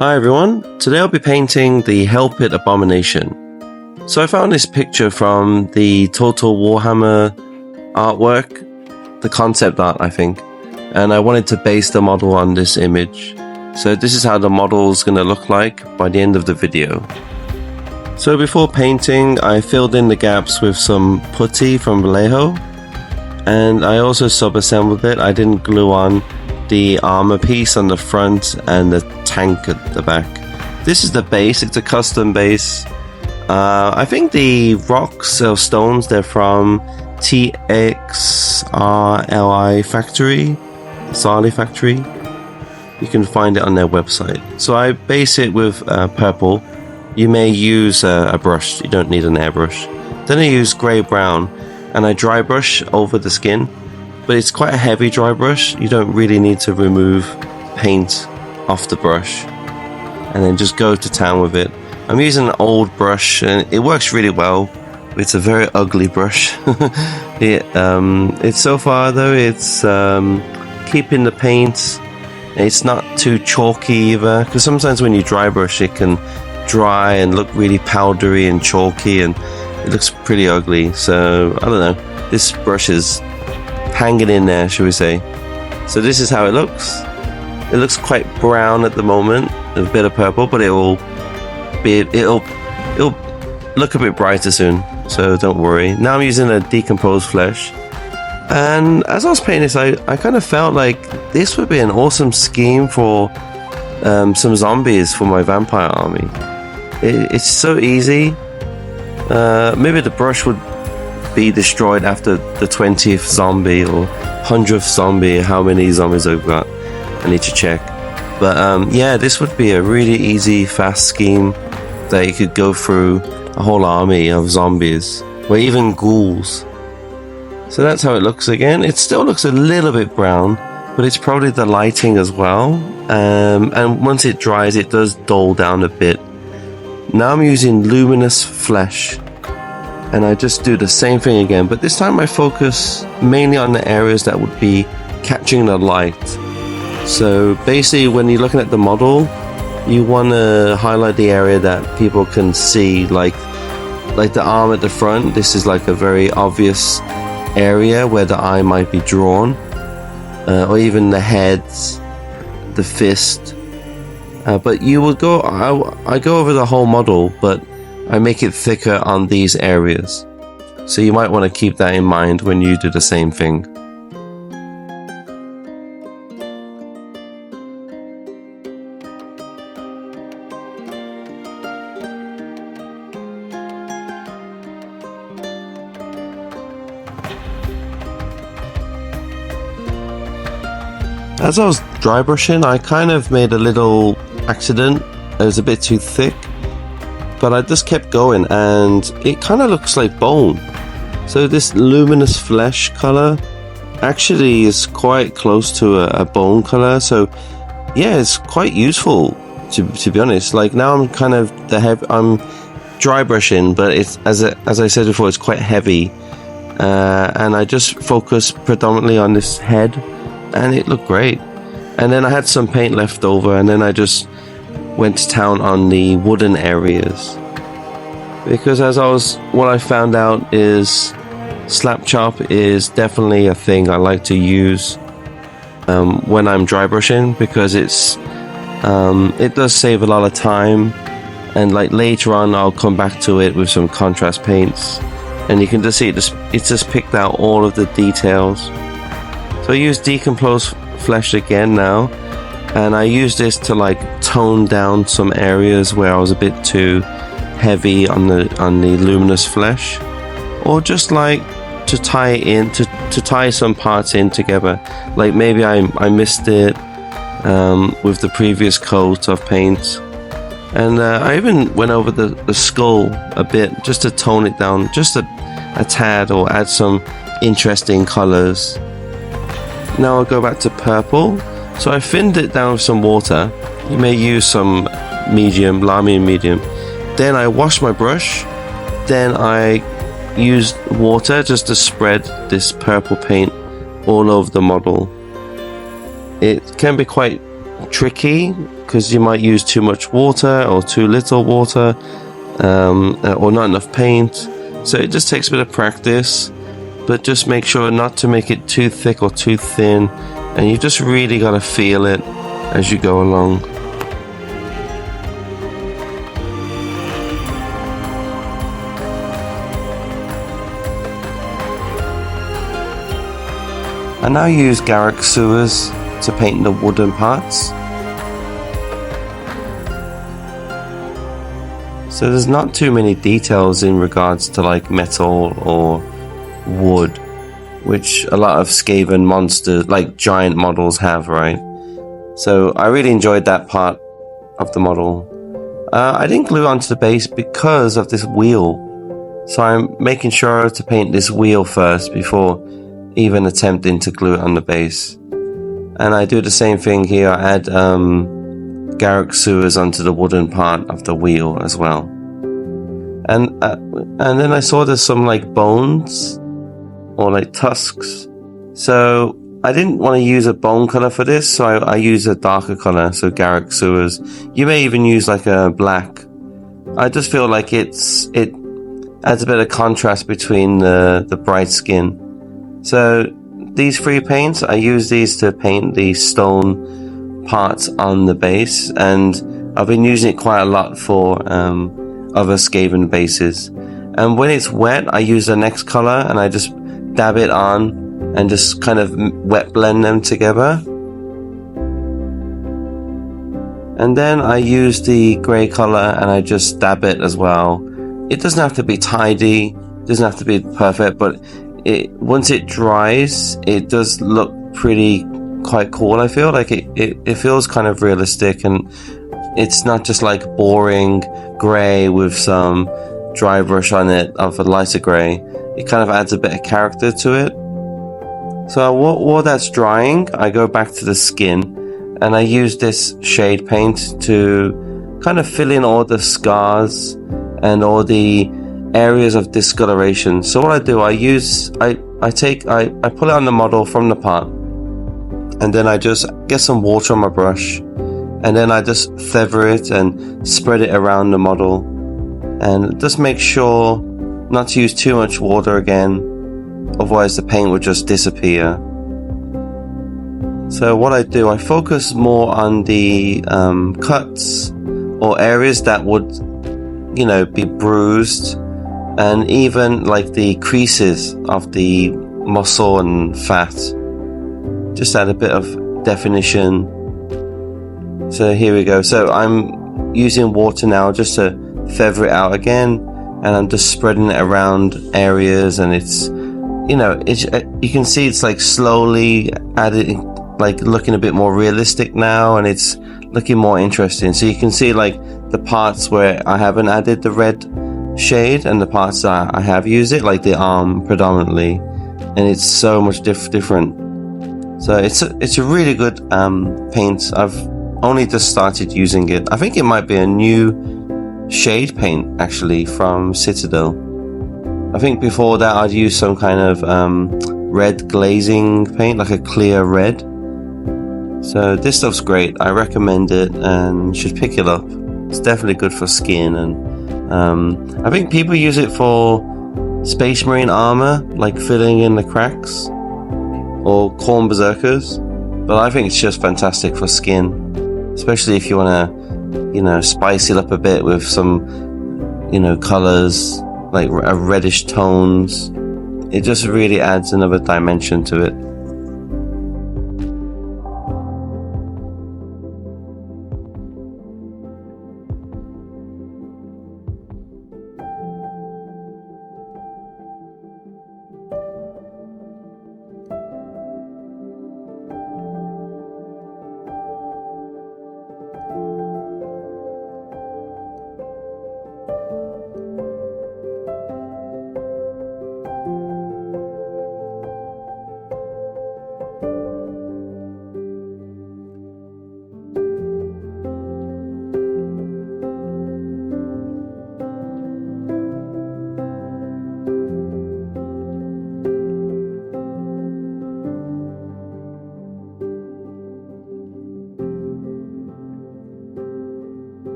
Hi everyone, today I'll be painting the Hell Pit Abomination. So I found this picture from the Total Warhammer artwork, the concept art I think, and I wanted to base the model on this image. So this is how the model is going to look like by the end of the video. So before painting, I filled in the gaps with some putty from Vallejo, and I also sub-assembled it. I didn't glue on the armor piece on the front and the tank at the back. This is the base, it's a custom base. I think the rocks or stones, they're from TXRLI Factory, Sali Factory. You can find it on their website. So I base it with purple. You may use a brush, you don't need an airbrush. Then I use grey brown and I dry brush over the skin. But it's quite a heavy dry brush. You don't really need to remove paint off the brush, and then just go to town with it. I'm using an old brush and it works really well. It's a very ugly brush. It's so far though, it's keeping the paint. It's not too chalky either, because sometimes when you dry brush it can dry and look really powdery and chalky and it looks pretty ugly. So I don't know, this brush is hanging in there, should we say. So this is how it looks. It looks quite brown at the moment, a bit of purple, but it'll look a bit brighter soon, so don't worry. Now I'm using a decomposed flesh, and as I was painting this, I kind of felt like this would be an awesome scheme for some zombies for my vampire army. It's so easy. Maybe the brush would be destroyed after the 20th zombie or 100th zombie. How many zombies I've got, I need to check. But yeah, this would be a really easy, fast scheme that you could go through a whole army of zombies, or even ghouls. So that's how it looks again. It still looks a little bit brown, but it's probably the lighting as well. And once it dries, it does dull down a bit. Now I'm using luminous flesh, and I just do the same thing again, but this time I focus mainly on the areas that would be catching the light. So basically when you're looking at the model, you want to highlight the area that people can see, like the arm at the front. This is like a very obvious area where the eye might be drawn, or even the heads, the fist. But you will go, I go over the whole model, but I make it thicker on these areas. So you might want to keep that in mind when you do the same thing. As I was dry brushing, I kind of made a little accident. It was a bit too thick, but I just kept going and it kind of looks like bone. So this luminous flesh color actually is quite close to a bone color. So yeah, it's quite useful to be honest. Like now I'm kind of I'm dry brushing, but it's as I said before, it's quite heavy, and I just focus predominantly on this head, and it looked great. And then I had some paint left over, and then I just went to town on the wooden areas, because what I found out is slap chop is definitely a thing I like to use when I'm dry brushing, because it does save a lot of time, and like later on I'll come back to it with some contrast paints, and you can just see it's just picked out all of the details. So I use decomposed flesh again now, and I use this to like tone down some areas where I was a bit too heavy on the luminous flesh, or just like to tie it in, to tie some parts in together. Like maybe I missed it with the previous coat of paint, and I even went over the skull a bit just to tone it down just a tad, or add some interesting colors. Now I'll go back to purple. So I thinned it down with some water. You may use some medium, lamy medium. Then I wash my brush. Then I used water just to spread this purple paint all over the model. It can be quite tricky because you might use too much water or too little water, or not enough paint. So it just takes a bit of practice, but just make sure not to make it too thick or too thin, and you just really got to feel it as you go along. I now use garage sewers to paint the wooden parts. So there's not too many details in regards to like metal or wood, which a lot of Skaven monsters, like giant models, have, right? So I really enjoyed that part of the model. I didn't glue onto the base because of this wheel. So I'm making sure to paint this wheel first before even attempting to glue it on the base. And I do the same thing here. I add garage sewers onto the wooden part of the wheel as well. And then I saw there's some like bones or like tusks. So I didn't want to use a bone color for this, so I use a darker color, so garage sewers. You may even use like a black. I just feel like it adds a bit of contrast between the bright skin. So these three paints, I use these to paint the stone parts on the base, and I've been using it quite a lot for other Skaven bases. And when it's wet, I use the next color and I just dab it on and just kind of wet blend them together. And then I use the grey color and I just dab it as well. It doesn't have to be tidy, it doesn't have to be perfect, but once it dries, it does look quite cool. I feel like it feels kind of realistic, and it's not just like boring grey with some dry brush on it of a lighter grey. It kind of adds a bit of character to it. So while that's drying, I go back to the skin and I use this shade paint to kind of fill in all the scars and all the areas of discoloration. So what I do, I pull it on the model from the pot, and then I just get some water on my brush, and then I just feather it and spread it around the model, and just make sure not to use too much water again, otherwise the paint would just disappear. So what I do, I focus more on the cuts or areas that would, be bruised, and even like the creases of the muscle and fat. Just add a bit of definition. So here we go. So I'm using water now just to feather it out again, and I'm just spreading it around areas, and it's, you can see it's like slowly adding, like looking a bit more realistic now, and it's looking more interesting. So you can see like the parts where I haven't added the red shade and the parts that I have used it, like the arm predominantly, and it's so much different. So it's a really good paint. I've only just started using it. I think it might be a new shade paint actually from Citadel. I think before that I'd used some kind of red glazing paint, like a clear red. So this stuff's great. I recommend it and should pick it up. It's definitely good for skin, and I think people use it for Space Marine armor, like filling in the cracks, or Khorne Berserkers. But I think it's just fantastic for skin, especially if you want to, spice it up a bit with some, colors, like reddish tones. It just really adds another dimension to it.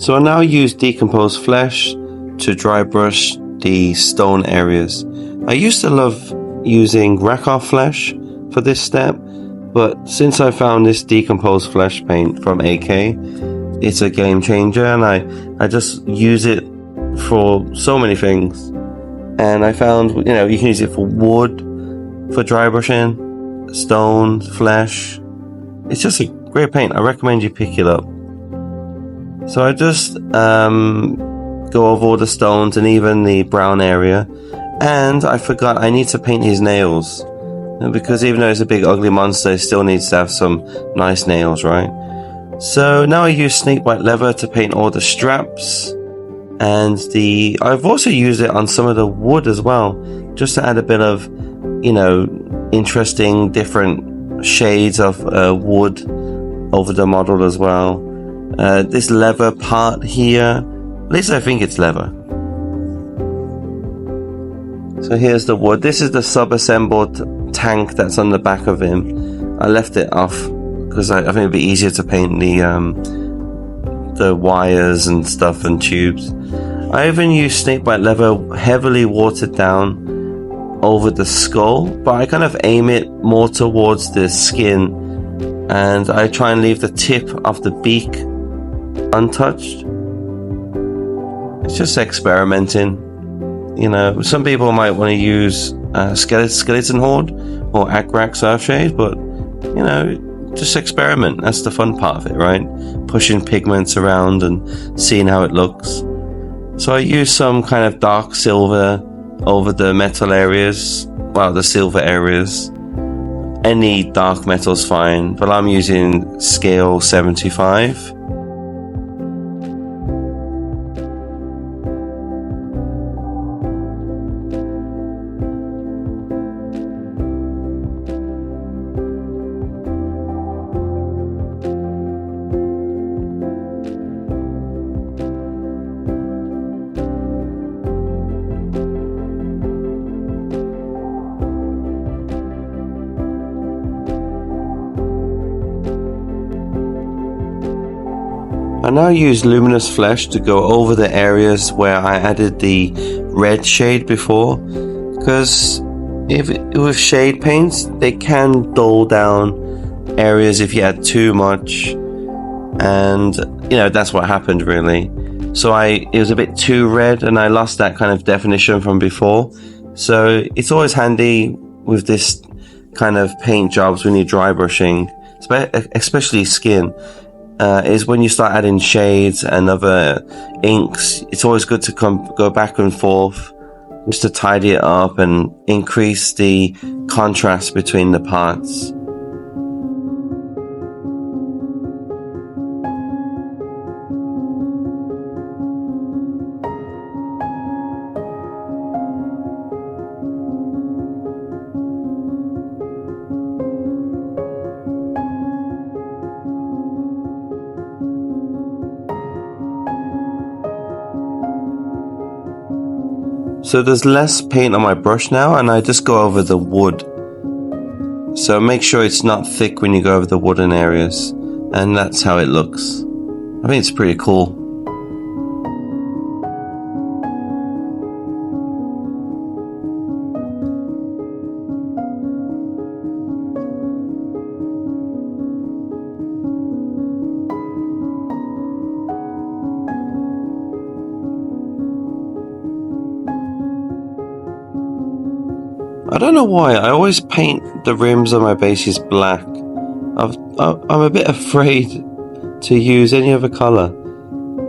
So I now use decomposed flesh to dry brush the stone areas. I used to love using rack-off flesh for this step, but since I found this decomposed flesh paint from AK, it's a game changer, and I just use it for so many things. And I found, you know, you can use it for wood, for dry brushing, stone, flesh. It's just a great paint. I recommend you pick it up. So I just go over all the stones and even the brown area. And I forgot I need to paint his nails. Because even though it's a big ugly monster, it still needs to have some nice nails, right? So now I use snakebite leather to paint all the straps. And I've also used it on some of the wood as well, just to add a bit of, you know, interesting different shades of wood over the model as well. This leather part here, at least I think it's leather. So here's the wood. This is the sub-assembled tank that's on the back of him. I left it off because I think it'd be easier to paint the wires and stuff and tubes. I even use snakebite leather heavily watered down over the skull, but I kind of aim it more towards the skin, and I try and leave the tip of the beak untouched. It's just experimenting. You know, some people might want to use skeleton horde or Agrax Earthshade, but you know, just experiment. That's the fun part of it, right? Pushing pigments around and seeing how it looks. So I use some kind of dark silver over the metal areas, well, the silver areas. Any dark metal's fine, but I'm using scale 75. I now use luminous flesh to go over the areas where I added the red shade before, because with shade paints they can dull down areas if you add too much, and you know, that's what happened really. So it was a bit too red and I lost that kind of definition from before. So it's always handy with this kind of paint jobs when you're dry brushing, especially skin. Is when you start adding shades and other inks, it's always good to go back and forth just to tidy it up and increase the contrast between the parts. So there's less paint on my brush now, and I just go over the wood. So make sure it's not thick when you go over the wooden areas, and that's how it looks. I think it's pretty cool. I don't know why, I always paint the rims of my bases black. I'm a bit afraid to use any other colour.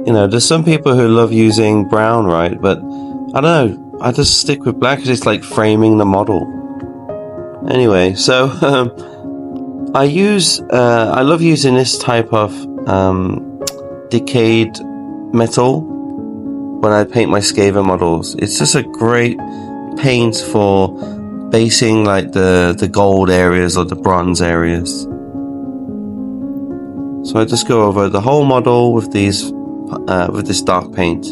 You know, there's some people who love using brown, right? But I don't know, I just stick with black because it's like framing the model. Anyway, so I love using this type of decayed metal when I paint my Skaven models. It's just a great paint for basing like the gold areas or the bronze areas. So I just go over the whole model with these with this dark paint,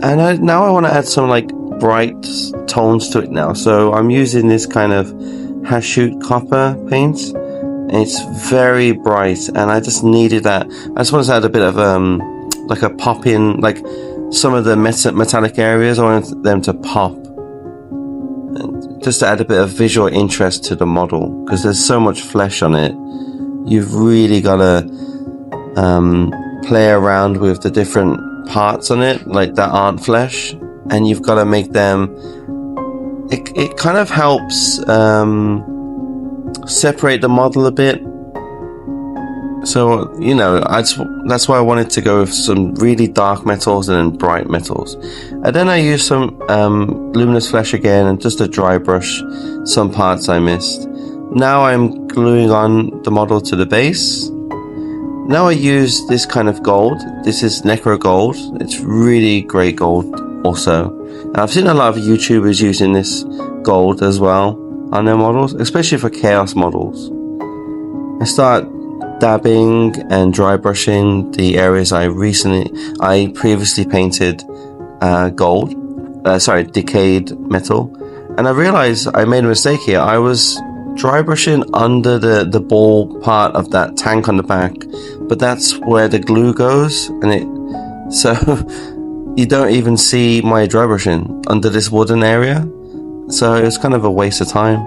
and now I want to add some like bright tones to it now. So I'm using this kind of Hashut copper paint, and it's very bright, and I just needed that. I just wanted to add a bit of like a pop in, like some of the metallic areas, I wanted them to pop. And just to add a bit of visual interest to the model, because there's so much flesh on it. You've really got to play around with the different parts on it, like that aren't flesh, and you've got to make them. It kind of helps separate the model a bit. So, you know, that's why I wanted to go with some really dark metals and then bright metals. And then I used some luminous flesh again and just a dry brush some parts I missed. Now I'm gluing on the model to the base. Now I use this kind of gold. This is Necro Gold. It's really great gold also. And I've seen a lot of YouTubers using this gold as well on their models, especially for chaos models. I start dabbing and dry brushing the areas I previously painted decayed metal, and I realized I made a mistake here. I was dry brushing under the ball part of that tank on the back, but that's where the glue goes, and so you don't even see my dry brushing under this wooden area, so it was kind of a waste of time.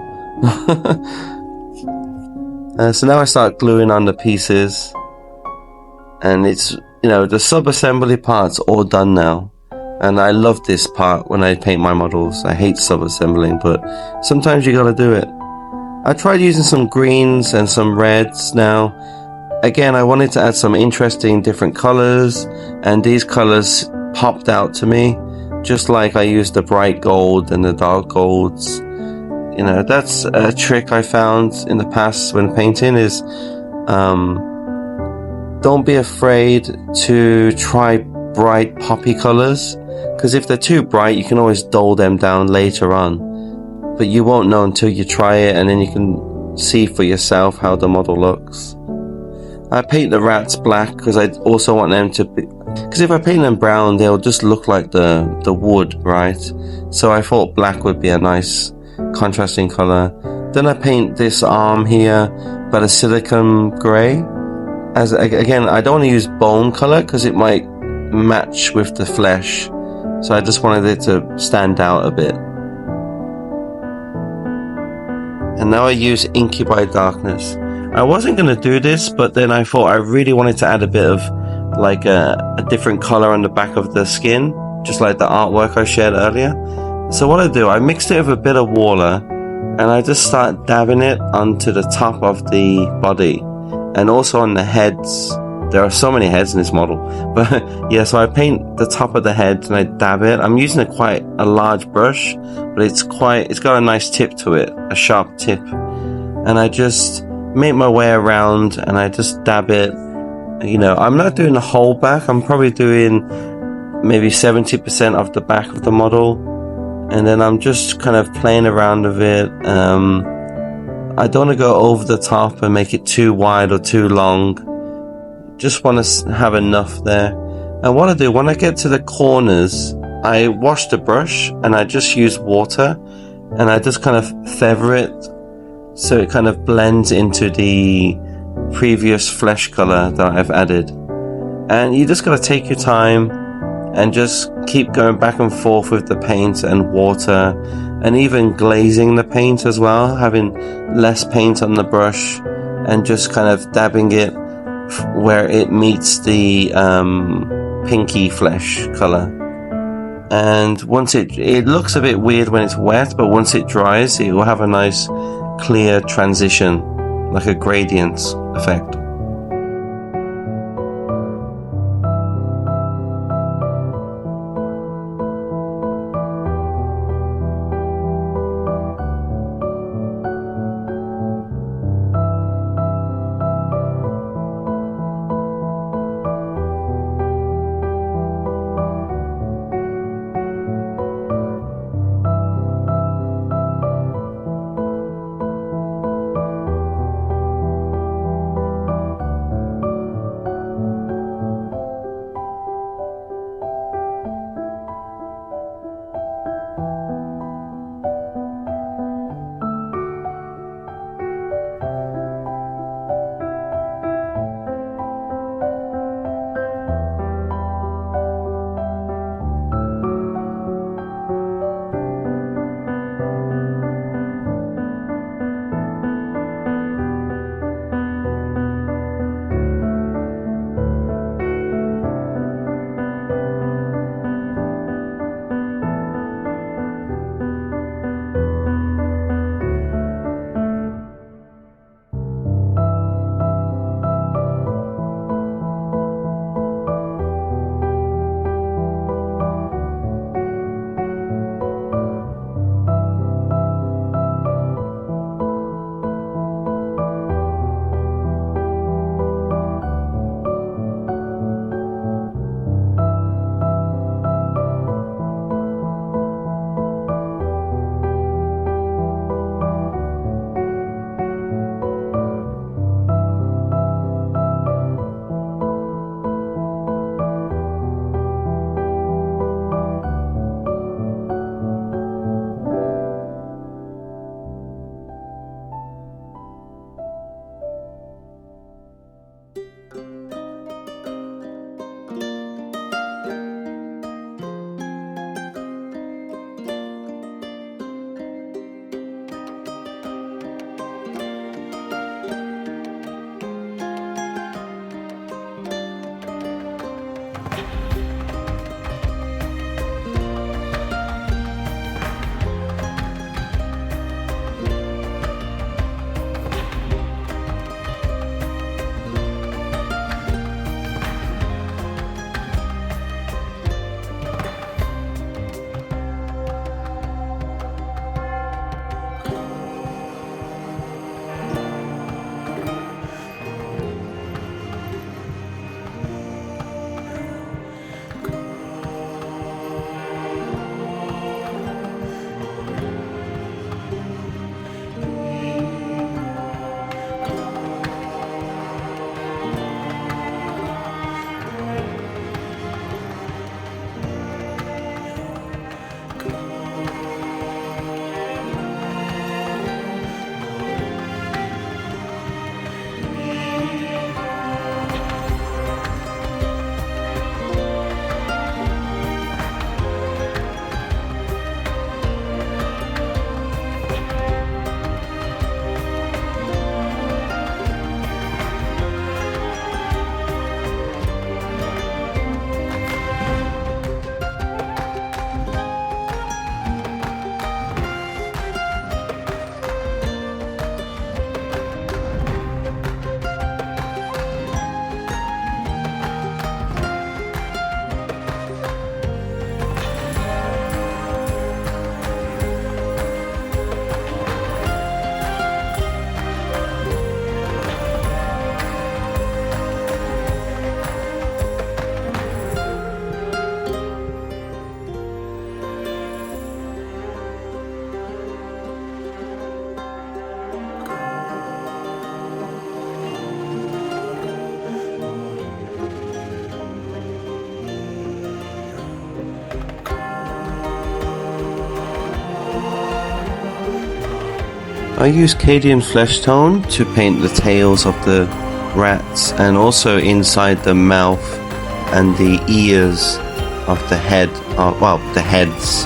So now I start gluing on the pieces, and it's, you know, the sub-assembly part's all done now. And I love this part when I paint my models. I hate sub-assembling, but sometimes you gotta do it. I tried using some greens and some reds now. Again, I wanted to add some interesting different colors, and these colors popped out to me, just like I used the bright gold and the dark golds. You know, that's a trick I found in the past when painting is don't be afraid to try bright poppy colors, because if they're too bright you can always dull them down later on, but you won't know until you try it, and then you can see for yourself how the model looks. I paint the rats black because I also want them to be, because if I paint them brown they'll just look like the wood, right? So I thought black would be a nice contrasting color. Then I paint this arm here, but a silicon gray. As again, I don't want to use bone color because it might match with the flesh, so I just wanted it to stand out a bit. And now I use Incubi Darkness. I wasn't going to do this, but then I thought I really wanted to add a bit of like a different color on the back of the skin, just like the artwork I shared earlier. So what I do, I mixed it with a bit of water, and I just start dabbing it onto the top of the body, and also on the heads. There are so many heads in this model, but yeah, so I paint the top of the head and I dab it. I'm using quite a large brush, but it's got a nice tip to it, a sharp tip, and I just make my way around and I just dab it. You know, I'm not doing the whole back. I'm probably doing maybe 70% of the back of the model. And then I'm just kind of playing around with it. I don't want to go over the top and make it too wide or too long. Just want to have enough there. And what I do, when I get to the corners, I wash the brush and I just use water, and I just kind of feather it so it kind of blends into the previous flesh color that I've added. And you just got to take your time and just keep going back and forth with the paint and water, and even glazing the paint as well, having less paint on the brush and just kind of dabbing it where it meets the pinky flesh color. And once it looks a bit weird when it's wet, but once it dries it will have a nice clear transition, like a gradient effect. I use Cadian flesh tone to paint the tails of the rats and also inside the mouth and the ears of the head, well, the heads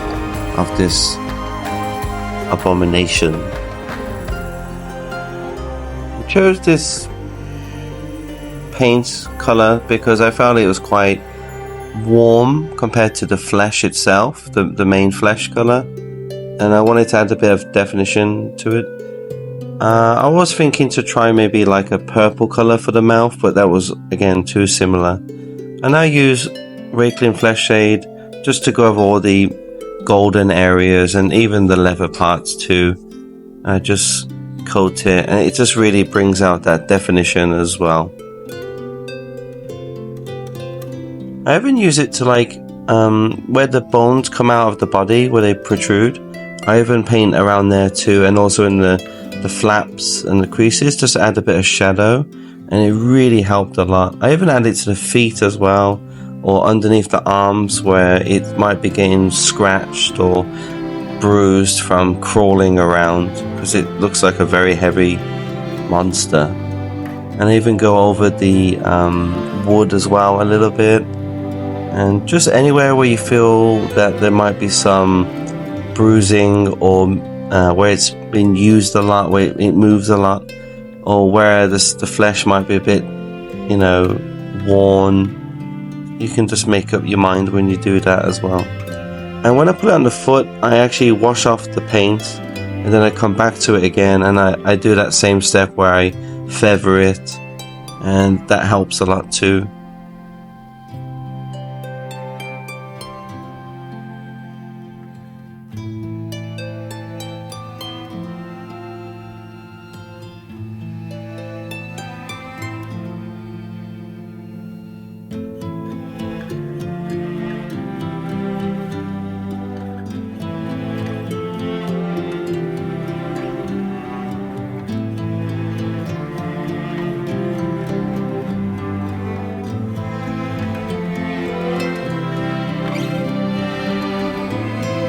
of this abomination. I chose this paint color because I felt it was quite warm compared to the flesh itself, the main flesh color, and I wanted to add a bit of definition to it. I was thinking to try maybe like a purple color for the mouth, but that was again too similar. And I use Rakelin Flesh Shade just to go over all the golden areas and even the leather parts too. I just coat it and it just really brings out that definition as well. I even use it to like where the bones come out of the body, where they protrude. I even paint around there too, and also in the flaps and the creases, just to add a bit of shadow, and it really helped a lot. I even added it to the feet as well, or underneath the arms where it might be getting scratched or bruised from crawling around, because it looks like a very heavy monster. And I even go over the wood as well a little bit, and just anywhere where you feel that there might be some bruising, or where it's been used a lot, where it moves a lot, or where the flesh might be a bit, you know, worn. You can just make up your mind when you do that as well. And when I put it on the foot, I actually wash off the paint, and then I come back to it again, and I do that same step where I feather it, and that helps a lot too.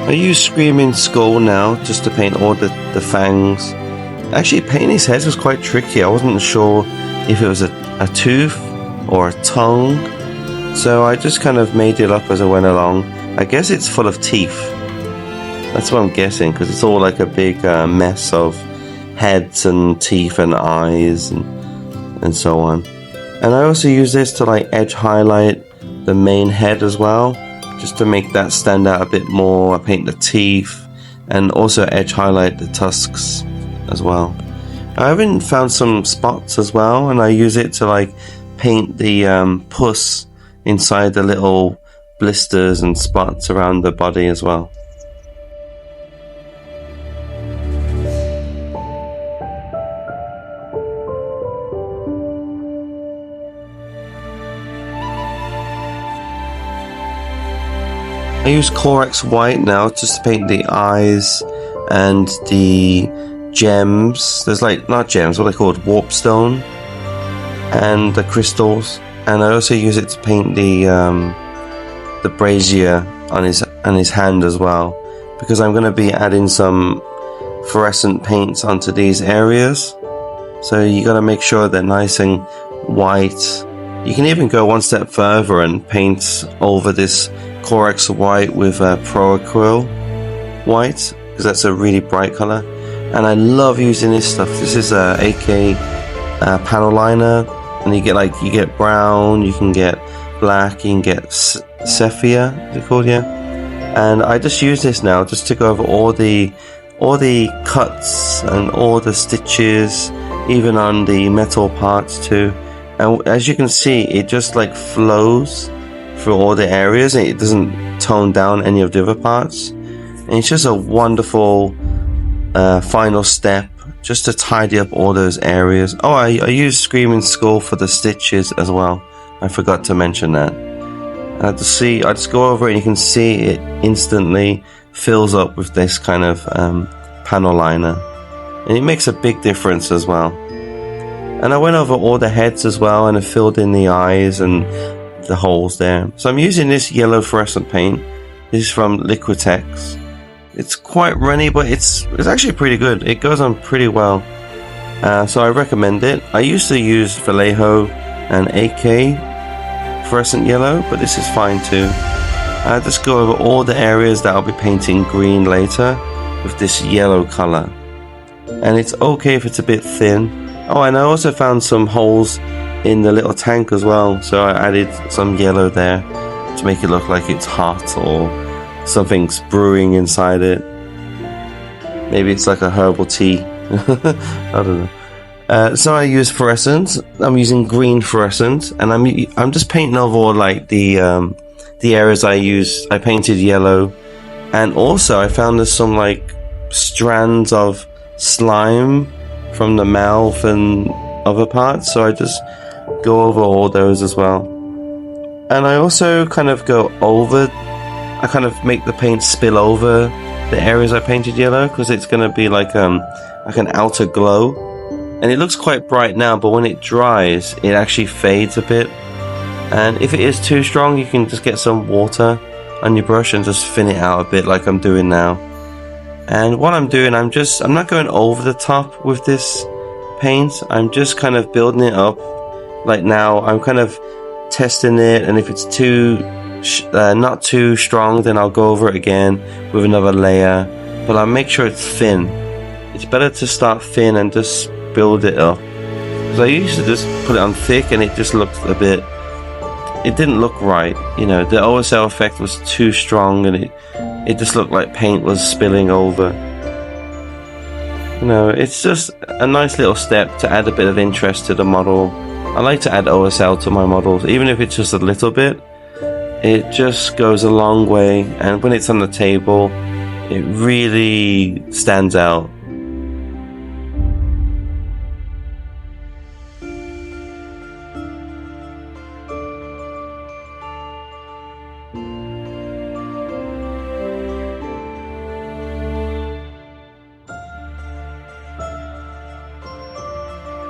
I use Screaming Skull now just to paint all the fangs. Actually, painting his head was quite tricky. I wasn't sure if it was a tooth or a tongue, so I just kind of made it up as I went along. I guess it's full of teeth. That's what I'm guessing, because it's all like a big mess of heads and teeth and eyes and so on. And I also use this to like edge highlight the main head as well, just to make that stand out a bit more. I paint the teeth and also edge highlight the tusks as well. I even found some spots as well, and I use it to like paint the pus inside the little blisters and spots around the body as well. I use Corax White now just to paint the eyes and the gems. There's like, not gems, what are they called? Warpstone and the crystals. And I also use it to paint the brazier on his hand as well, because I'm going to be adding some fluorescent paints onto these areas. So you got to make sure they're nice and white. You can even go one step further and paint over this Corax White with Pro Acryl White, because that's a really bright color. And I love using this stuff. This is a AK panel liner, and you get brown, you can get black, you can get sepia, is it called? Yeah. And I just use this now just to go over all the cuts and all the stitches, even on the metal parts too. And as you can see, it just like flows through all the areas, and it doesn't tone down any of the other parts. And it's just a wonderful final step just to tidy up all those areas. Oh, I use Screaming Skull for the stitches as well. I forgot to mention that. I just go over it, and you can see it instantly fills up with this kind of panel liner, and it makes a big difference as well. And I went over all the heads as well, and I filled in the eyes and the holes there. So I'm using this yellow fluorescent paint. This is from Liquitex, It's quite runny, but it's actually pretty good. It goes on pretty well. So I recommend it. I used to use Vallejo and AK fluorescent yellow, but this is fine too. I just go over all the areas that I'll be painting green later with this yellow color. And it's okay if it's a bit thin. Oh, and I also found some holes in the little tank as well, so I added some yellow there to make it look like it's hot or something's brewing inside it. Maybe it's like a herbal tea. I don't know. So I use fluorescent. I'm using green fluorescent, and I'm just painting over like the areas I painted yellow, and also I found there's some like strands of slime from the mouth and other parts, so I just go over all those as well. And I also kind of I kind of make the paint spill over the areas I painted yellow, because it's going to be like an outer glow, and it looks quite bright now, but when it dries it actually fades a bit. And if it is too strong, you can just get some water on your brush and just thin it out a bit like I'm doing now. And what I'm doing, I'm not going over the top with this paint. I'm just kind of building it up. Like now I'm kind of testing it, and if it's not too strong, then I'll go over it again with another layer, but I'll make sure it's thin. It's better to start thin and just build it up, because I used to just put it on thick and it just looked it didn't look right, you know. The OSL effect was too strong, and it just looked like paint was spilling over. You know, it's just a nice little step to add a bit of interest to the model. I like to add OSL to my models, even if it's just a little bit. It just goes a long way, and when it's on the table, it really stands out.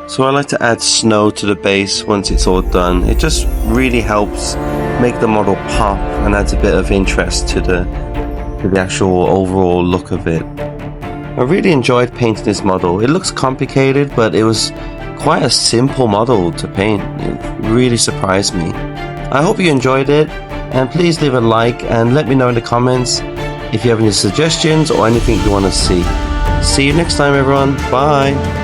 So I like to add snow to the base once it's all done. It just really helps make the model pop and adds a bit of interest to the actual overall look of it. I really enjoyed painting this model. It looks complicated, but it was quite a simple model to paint. It really surprised me. I hope you enjoyed it, and please leave a like and let me know in the comments if you have any suggestions or anything you want to see. See you next time, everyone. Bye.